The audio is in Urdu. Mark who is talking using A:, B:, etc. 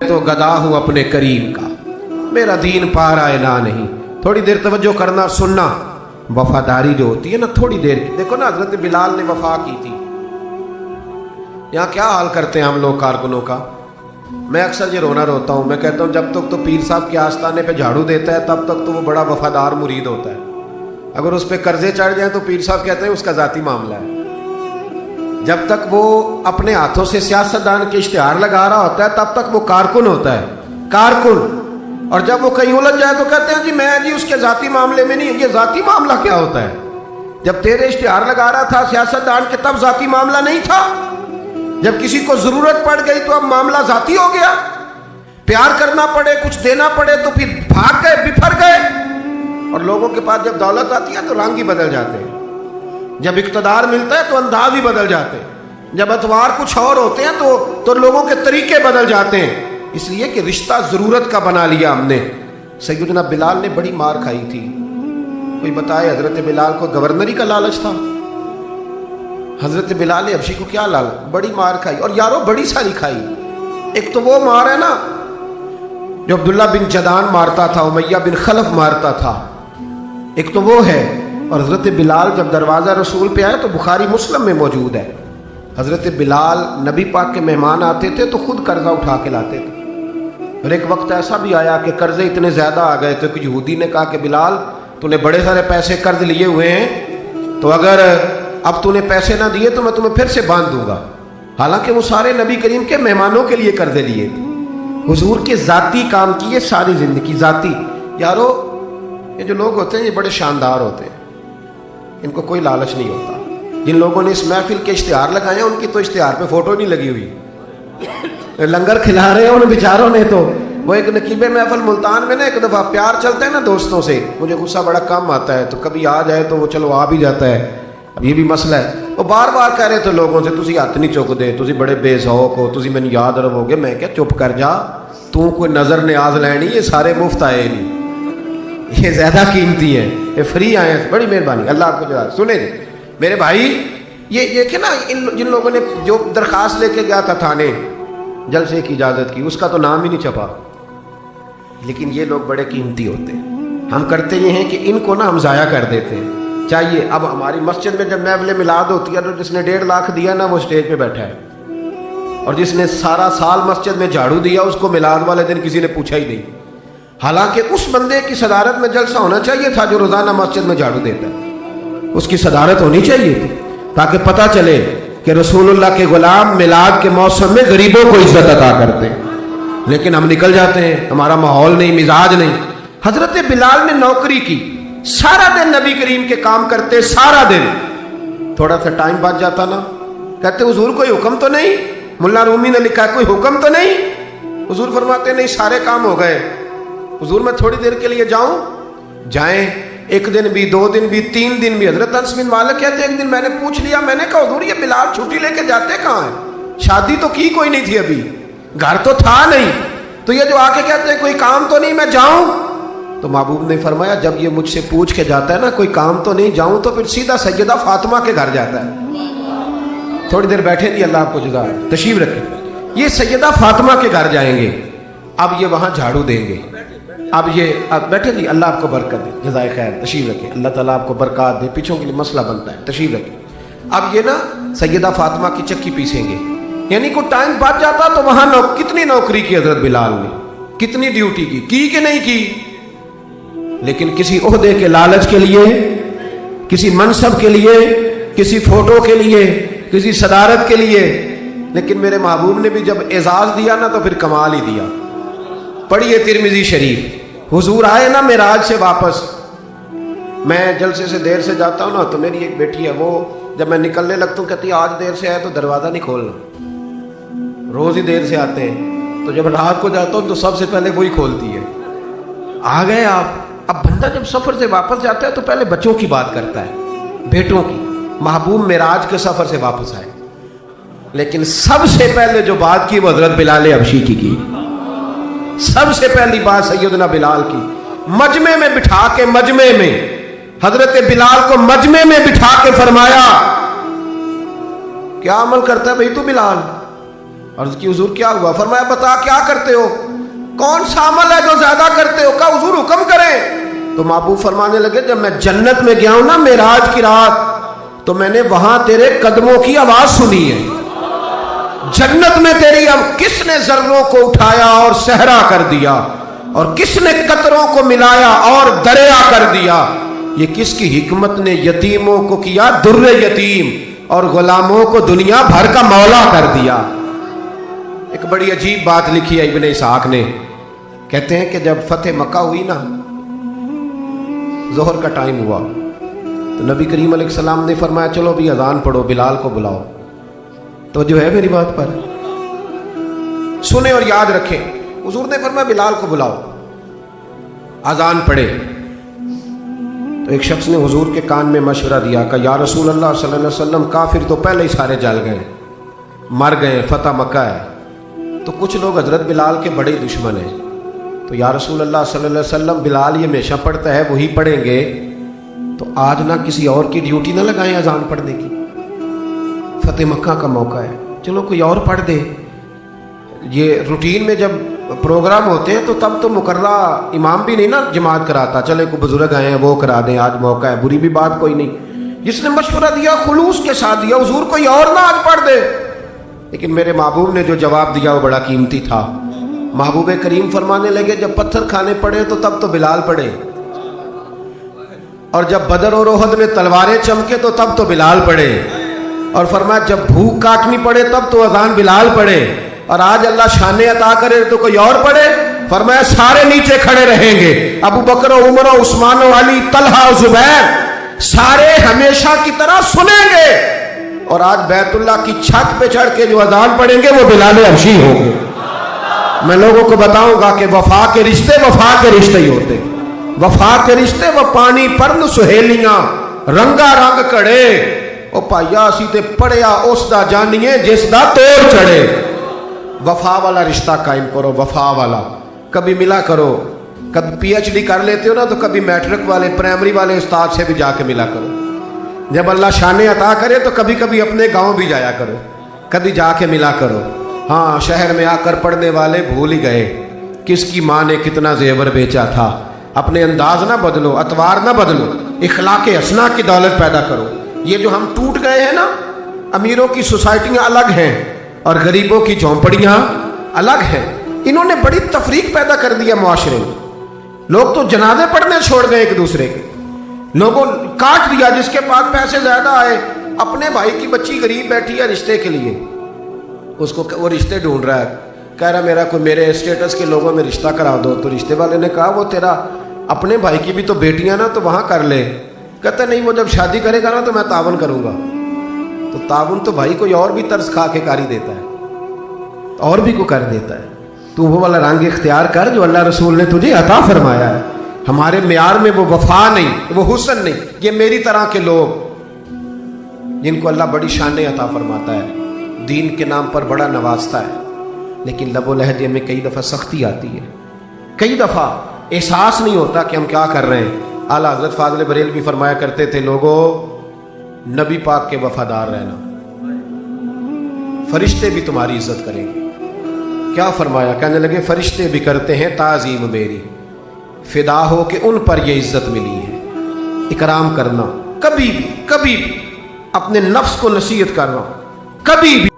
A: تو گدا ہوں اپنے کریم کا، میرا دین پا رہا ہے نہ نہیں. تھوڑی دیر توجہ کرنا، سننا. وفاداری جو ہوتی ہے نا تھوڑی دیر کی، دیکھو نا حضرت بلال نے وفا کی تھی. یہاں کیا حال کرتے ہیں ہم لوگ کارکنوں کا. میں اکثر یہ روتا ہوں. میں کہتا ہوں جب تک تو پیر صاحب کے آستانے پہ جھاڑو دیتا ہے تب تک تو وہ بڑا وفادار مرید ہوتا ہے. اگر اس پہ قرضے چڑھ جائیں تو پیر صاحب کہتے ہیں اس کا ذاتی معاملہ ہے. جب تک وہ اپنے ہاتھوں سے سیاستدان کے اشتہار لگا رہا ہوتا ہے تب تک وہ کارکن ہوتا ہے، کارکن. اور جب وہ کہیں الجھ جائے تو کہتے ہیں جی میں جی اس کے ذاتی معاملے میں نہیں. یہ ذاتی معاملہ کیا ہوتا ہے؟ جب تیرے اشتہار لگا رہا تھا سیاستدان کے تب ذاتی معاملہ نہیں تھا. جب کسی کو ضرورت پڑ گئی تو اب معاملہ ذاتی ہو گیا. پیار کرنا پڑے، کچھ دینا پڑے تو پھر بھاگ گئے، بپھر گئے. اور لوگوں کے پاس جب دولت آتی ہے تو رنگ ہی بدل جاتے ہیں. جب اقتدار ملتا ہے تو انداز ہی بدل جاتے ہیں. جب اتوار کچھ اور ہوتے ہیں تو لوگوں کے طریقے بدل جاتے ہیں. اس لیے کہ رشتہ ضرورت کا بنا لیا ہم نے. سیدنا بلال نے بڑی مار کھائی تھی. کوئی بتائے حضرت بلال کو گورنری کا لالچ تھا؟ حضرت بلال حبشی کو کیا لالچ؟ بڑی مار کھائی. اور یارو بڑی ساری کھائی. ایک تو وہ مار ہے نا جو عبداللہ بن جدان مارتا تھا، امیہ بن خلف مارتا تھا، ایک تو وہ ہے. اور حضرت بلال جب دروازہ رسول پہ آئے تو بخاری مسلم میں موجود ہے، حضرت بلال نبی پاک کے مہمان آتے تھے تو خود قرضہ اٹھا کے لاتے تھے. اور ایک وقت ایسا بھی آیا کہ قرضے اتنے زیادہ آ گئے تھے کہ یہودی نے کہا کہ بلال تو نے بڑے سارے پیسے قرض لیے ہوئے ہیں، تو اگر اب تو نے پیسے نہ دیے تو میں تمہیں پھر سے باندھ دوں گا. حالانکہ وہ سارے نبی کریم کے مہمانوں کے لیے قرضے لیے تھے. حضور کے ذاتی کام کیے ساری زندگی ذاتی. یارو یہ جو لوگ ہوتے ہیں یہ بڑے شاندار ہوتے ہیں، ان کو کوئی لالچ نہیں ہوتا. جن لوگوں نے اس محفل کے اشتہار لگائے ہیں ان کی تو اشتہار پہ فوٹو نہیں لگی ہوئی. لنگر کھلا رہے ہیں ان بیچاروں نے. تو وہ ایک نقیب محفل ملتان میں نا ایک دفعہ پیار چلتا ہے نا دوستوں سے، مجھے غصہ بڑا کم آتا ہے تو کبھی آ جائے تو وہ چلو آ بھی جاتا ہے. اب یہ بھی مسئلہ ہے. وہ بار بار کہہ رہے تھے لوگوں سے تسی ہاتھ نہیں چک دے، تسی بڑے بے ذوق ہو، تسی مینوں یاد رہو گے. میں کیا چپ کر جا، تو کوئی نظر نیاز لینی، یہ سارے مفت آئے نہیں، یہ زیادہ قیمتی ہیں، یہ فری آئے ہیں. بڑی مہربانی، اللہ آپ کو جزا. سنیں جی میرے بھائی، یہ کہ نا جن لوگوں نے جو درخواست لے کے گیا تھا تھانے جلسے کی اجازت کی، اس کا تو نام ہی نہیں چھپا. لیکن یہ لوگ بڑے قیمتی ہوتے ہیں. ہم کرتے یہ ہیں کہ ان کو نا ہم ضائع کر دیتے ہیں. چاہیے اب ہماری مسجد میں جب محفل میلاد ہوتی ہے تو جس نے 1.5 لاکھ دیا نا وہ اسٹیج پہ بیٹھا ہے، اور جس نے سارا سال مسجد میں جھاڑو دیا اس کو میلاد والے دن کسی نے پوچھا ہی نہیں. حالانکہ اس بندے کی صدارت میں جلسہ ہونا چاہیے تھا جو روزانہ مسجد میں جھاڑو دیتا ہے. اس کی صدارت ہونی چاہیے تھی تاکہ پتہ چلے کہ رسول اللہ کے غلام میلاد کے موسم میں غریبوں کو عزت عطا کرتے ہیں. لیکن ہم نکل جاتے ہیں، ہمارا ماحول نہیں، مزاج نہیں. حضرت بلال نے نوکری کی، سارا دن نبی کریم کے کام کرتے، سارا دن. تھوڑا سا ٹائم بچ جاتا نا، کہتے حضور کوئی حکم تو نہیں؟ ملا رومی نے لکھا کوئی حکم تو نہیں؟ حضور فرماتے نہیں، سارے کام ہو گئے. حضور میں تھوڑی دیر کے لیے جاؤں؟ جائیں. 1 دن بھی، 2 دن بھی، 3 دن بھی. حضرت انس بن مالک کہتے ہیں ایک دن میں نے پوچھ لیا، میں نے کہا حضور یہ بلال چھٹی لے کے جاتے کہاں ہیں؟ شادی تو کی کوئی نہیں تھی، ابھی گھر تو تھا نہیں، تو یہ جو آ کے کہتے ہیں کوئی کام تو نہیں میں جاؤں؟ تو محبوب نے فرمایا جب یہ مجھ سے پوچھ کے جاتا ہے نا کوئی کام تو نہیں جاؤں، تو پھر سیدھا سیدہ فاطمہ کے گھر جاتا ہے. تھوڑی دیر بیٹھے نہیں، اللہ آپ کو جزا تشریف رکھے. یہ سیدہ فاطمہ کے گھر جائیں گے، اب یہ وہاں جھاڑو دیں گے. اب بیٹھے نہیں، اللہ آپ کو برکت دے، جزائے خیر، تشریف رکھیں. اللہ تعالیٰ آپ کو برکات دے. پیچھوں کے لیے مسئلہ بنتا ہے، تشریف رکھیں. اب یہ نا سیدہ فاطمہ کی چکی پیسیں گے. یعنی کوئی ٹائم بچ جاتا تو وہاں کتنی نوکری کی حضرت بلال نے، کتنی ڈیوٹی کی کہ نہیں کی. لیکن کسی عہدے کے لالچ کے لیے، کسی منصب کے لیے، کسی فوٹو کے لیے، کسی صدارت کے لیے. لیکن میرے محبوب نے بھی جب اعزاز دیا نا تو پھر کمال ہی دیا. پڑھیے ترمذی شریف. حضور آئے نا معراج سے واپس. میں جلسے سے دیر سے جاتا ہوں نا تو میری ایک بیٹی ہے، وہ جب میں نکلنے لگتا ہوں کہتی آج دیر سے آئے تو دروازہ نہیں کھولنا. روز ہی دیر سے آتے ہیں، تو جب رات کو جاتا ہوں تو سب سے پہلے وہی کھولتی ہے. آ گئے آپ. اب بندہ جب سفر سے واپس جاتا ہے تو پہلے بچوں کی بات کرتا ہے، بیٹوں کی. محبوب معراج کے سفر سے واپس آئے، لیکن سب سے پہلے جو بات کی وہ حضرت بلال حبشی کی. سب سے پہلی بات سیدنا بلال کی. مجمع میں بٹھا کے، مجمع میں حضرت بلال کو مجمع میں بٹھا کے فرمایا کیا عمل کرتا ہے بھائی تو بلال؟ عرض کی حضور کیا ہوا؟ فرمایا بتا کیا کرتے ہو، کون سا عمل ہے جو زیادہ کرتے ہو؟ کہا حضور حکم کریں۔ تو محبوب فرمانے لگے جب میں جنت میں گیا ہوں نا معراج کی رات، تو میں نے وہاں تیرے قدموں کی آواز سنی ہے۔ جنت میں تیری اب کس نے ذروں کو اٹھایا اور صحرا کر دیا، اور کس نے قطروں کو ملایا اور دریا کر دیا؟ یہ کس کی حکمت نے یتیموں کو کیا در یتیم اور غلاموں کو دنیا بھر کا مولا کر دیا۔ ایک بڑی عجیب بات لکھی ہے ابن اسحاق نے، کہتے ہیں کہ جب فتح مکہ ہوئی نا، ظہر کا ٹائم ہوا تو نبی کریم علیہ السلام نے فرمایا چلو بھی اذان پڑھو، بلال کو بلاؤ۔ تو جو ہے میری بات پر سنیں اور یاد رکھیں، حضور نے فرمایا بلال کو بلاؤ، اذان پڑھے۔ تو ایک شخص نے حضور کے کان میں مشورہ دیا کہ یا رسول اللہ صلی اللہ علیہ وسلم کافر تو پہلے ہی سارے جل گئے، مر گئے، فتح مکہ ہے، تو کچھ لوگ حضرت بلال کے بڑے دشمن ہیں، تو یا رسول اللہ صلی اللہ علیہ وسلم بلال یہ ہمیشہ پڑھتا ہے وہی پڑھیں گے، تو آج نہ کسی اور کی ڈیوٹی نہ لگائیں اذان پڑھنے کی، فتح مکہ کا موقع ہے، چلو کوئی اور پڑھ دے۔ یہ روٹین میں جب پروگرام ہوتے ہیں تو تب تو مقررہ امام بھی نہیں نا جماعت کراتا، چلے کوئی بزرگ آئے ہیں وہ کرا دیں، آج موقع ہے، بری بھی بات کوئی نہیں۔ جس نے مشورہ دیا خلوص کے ساتھ دیا، حضور کوئی اور نہ آج پڑھ دے۔ لیکن میرے محبوب نے جو جواب دیا وہ بڑا قیمتی تھا۔ محبوب کریم فرمانے لگے جب پتھر کھانے پڑے تو تب تو بلال پڑھے، اور جب بدر اور احد میں تلواریں چمکے تو تب تو بلال پڑھے، اور فرمایا جب بھوک کاٹنی پڑے تب تو اذان بلال پڑھے، اور آج اللہ شان عطا کرے تو کوئی اور پڑھے۔ فرمایا سارے نیچے کھڑے رہیں گے، ابو بکر و عمر و عثمان و علی، طلحہ و زبیر، سارے ہمیشہ کی طرح سنیں گے، اور آج بیت اللہ کی چھت پہ چڑھ کے جو اذان پڑھیں گے وہ بلال حبشی ہوں گے۔ میں لوگوں کو بتاؤں گا کہ وفا کے رشتے وفا کے رشتے ہی ہوتے، وفا کے رشتے وہ پانی پرن سہیلیاں رنگا رنگ کڑے، او پائیا اسی تے پڑھیا اس دا جانیے جس دا توڑ چڑھے۔ وفا والا رشتہ قائم کرو، وفا والا، کبھی ملا کرو، کبھی پی ایچ ڈی کر لیتے ہو نا تو کبھی میٹرک والے پرائمری والے استاد سے بھی جا کے ملا کرو، جب اللہ شان عطا کرے تو کبھی کبھی اپنے گاؤں بھی جایا کرو، کبھی جا کے ملا کرو۔ ہاں شہر میں آ کر پڑھنے والے بھول ہی گئے کس کی ماں نے کتنا زیور بیچا تھا۔ اپنے انداز نہ بدلو، اطوار نہ بدلو، اخلاق حسنہ کی دولت پیدا کرو۔ یہ جو ہم ٹوٹ گئے ہیں نا، امیروں کی سوسائٹیاں الگ ہیں اور غریبوں کی جھونپڑیاں الگ ہیں، انہوں نے بڑی تفریق پیدا کر دیا معاشرے میں۔ لوگ تو جنازے پڑھنے چھوڑ گئے ایک دوسرے کے، لوگوں کاٹ دیا، جس کے پاس پیسے زیادہ آئے، اپنے بھائی کی بچی غریب بیٹھی ہے رشتے کے لیے، اس کو وہ رشتے ڈھونڈ رہا ہے، کہہ رہا میرا کوئی میرے اسٹیٹس کے لوگوں میں رشتہ کرا دو، تو رشتے والے نے کہا وہ تیرا اپنے بھائی کی بھی تو بیٹیاں نا، تو وہاں کر لے۔ کہتا نہیں وہ جب شادی کرے گا نا تو میں تعاون کروں گا۔ تو تعاون تو بھائی کوئی اور بھی طرز کھا کے کاری دیتا ہے، اور بھی کو کر دیتا ہے۔ تو وہ والا رنگ اختیار کر جو اللہ رسول نے تجھے عطا فرمایا ہے۔ ہمارے معیار میں وہ وفا نہیں، وہ حسن نہیں، یہ میری طرح کے لوگ جن کو اللہ بڑی شان عطا فرماتا ہے، دین کے نام پر بڑا نوازتا ہے، لیکن لب و لہجے میں کئی دفعہ سختی آتی ہے، کئی دفعہ احساس نہیں ہوتا کہ ہم کیا کر رہے ہیں۔ اعلیٰ حضرت فاضل بریلوی فرمایا کرتے تھے لوگوں نبی پاک کے وفادار رہنا، فرشتے بھی تمہاری عزت کریں گے۔ کیا فرمایا؟ کہنے لگے فرشتے بھی کرتے ہیں تعظیم میری، فدا ہو کہ ان پر یہ عزت ملی ہے۔ اکرام کرنا، کبھی بھی اپنے نفس کو نصیحت کرنا، کبھی بھی